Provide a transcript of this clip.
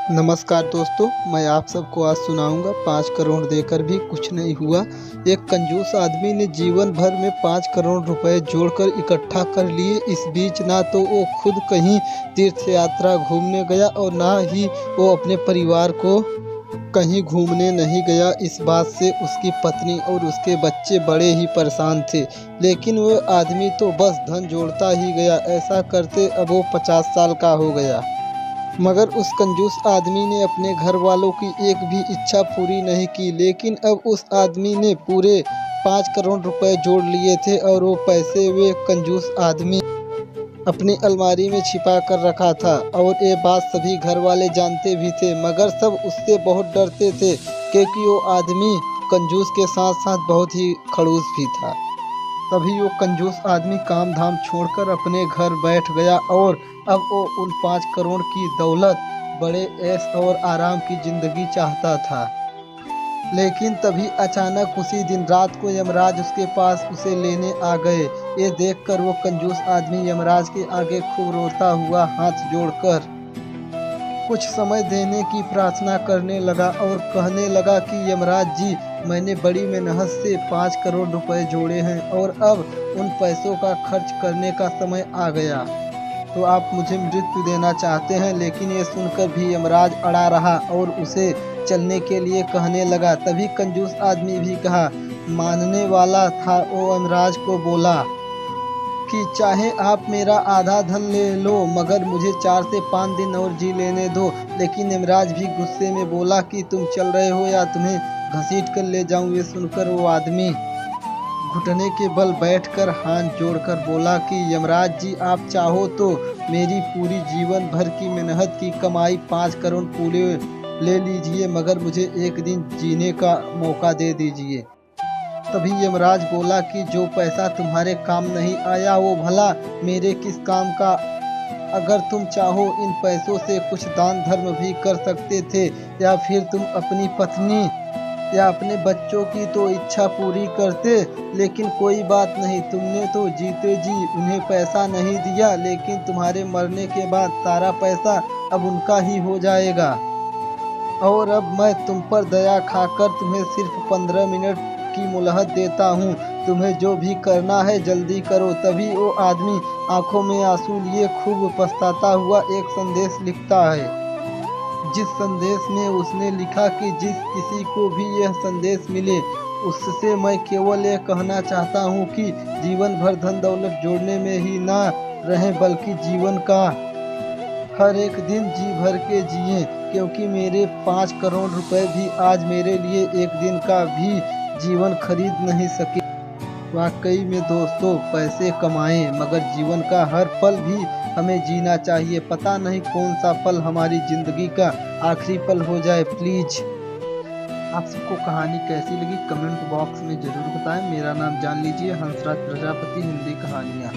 नमस्कार दोस्तों, मैं आप सबको आज सुनाऊंगा 5 करोड़ देकर भी कुछ नहीं हुआ। एक कंजूस आदमी ने जीवन भर में 5 करोड़ रुपए जोड़कर इकट्ठा कर लिए। इस बीच ना तो वो खुद कहीं तीर्थ यात्रा घूमने गया और ना ही वो अपने परिवार को कहीं घूमने नहीं गया। इस बात से उसकी पत्नी और उसके बच्चे बड़े ही परेशान थे, लेकिन वो आदमी तो बस धन जोड़ता ही गया। ऐसा करते अब वो 50 साल का हो गया, मगर उस कंजूस आदमी ने अपने घर वालों की एक भी इच्छा पूरी नहीं की। लेकिन अब उस आदमी ने पूरे 5 करोड़ रुपए जोड़ लिए थे और वो पैसे वे कंजूस आदमी अपनी अलमारी में छिपा कर रखा था। और ये बात सभी घर वाले जानते भी थे, मगर सब उससे बहुत डरते थे, क्योंकि वो आदमी कंजूस के साथ साथ बहुत ही खड़ूस भी था। तभी वो कंजूस आदमी काम धाम छोड़कर अपने घर बैठ गया और अब वो उन 5 करोड़ की दौलत, बड़े ऐश और आराम की जिंदगी चाहता था। लेकिन तभी अचानक उसी दिन रात को यमराज उसके पास उसे लेने आ गए। ये देखकर वो कंजूस आदमी यमराज के आगे खूब रोता हुआ हाथ जोड़कर कुछ समय देने की प्रार्थना करने लगा और कहने लगा कि यमराज जी, मैंने बड़ी मेहनत से 5 करोड़ रुपए जोड़े हैं और अब उन पैसों का खर्च करने का समय आ गया, तो आप मुझे मृत्यु देना चाहते हैं। लेकिन ये सुनकर भी यमराज अड़ा रहा और उसे चलने के लिए कहने लगा। तभी कंजूस आदमी भी कहा मानने वाला था। वो यमराज को बोला कि चाहे आप मेरा आधा धन ले लो, मगर मुझे 4 से 5 दिन और जी लेने दो। लेकिन यमराज भी गुस्से में बोला कि तुम चल रहे हो या तुम्हें घसीट कर ले जाऊं। ये सुनकर वो आदमी घुटने के बल बैठकर हाथ जोड़कर बोला कि यमराज जी, आप चाहो तो मेरी पूरी जीवन भर की मेहनत की कमाई 5 करोड़ पूरे ले लीजिए, मगर मुझे एक दिन जीने का मौका दे दीजिए। तभी यमराज बोला कि जो पैसा तुम्हारे काम नहीं आया वो भला मेरे किस काम का। अगर तुम चाहो इन पैसों से कुछ दान धर्म भी कर सकते थे, या फिर तुम अपनी पत्नी या अपने बच्चों की तो इच्छा पूरी करते। लेकिन कोई बात नहीं, तुमने तो जीते जी उन्हें पैसा नहीं दिया, लेकिन तुम्हारे मरने के बाद सारा पैसा अब उनका ही हो जाएगा। और अब मैं तुम पर दया खाकर तुम्हें सिर्फ 15 मिनट की मोहलत देता हूँ। तुम्हें जो भी करना है जल्दी करो। तभी वो आदमी आंखों में आंसू लिए खूब पछताता हुआ एक संदेश लिखता है, जिस संदेश में उसने लिखा कि जिस किसी को भी यह संदेश मिले उससे मैं केवल यह कहना चाहता हूँ कि जीवन भर धन दौलत जोड़ने में ही ना रहें, बल्कि जीवन का हर एक दिन जी भर के जिए, क्योंकि मेरे 5 करोड़ रुपए भी आज मेरे लिए एक दिन का भी जीवन खरीद नहीं सके। वाकई में दोस्तों, पैसे कमाएं, मगर जीवन का हर पल भी हमें जीना चाहिए। पता नहीं कौन सा पल हमारी जिंदगी का आखिरी पल हो जाए। प्लीज आप सबको कहानी कैसी लगी कमेंट बॉक्स में जरूर बताएं। मेरा नाम जान लीजिए, हंसराज प्रजापति, हिंदी कहानियाँ।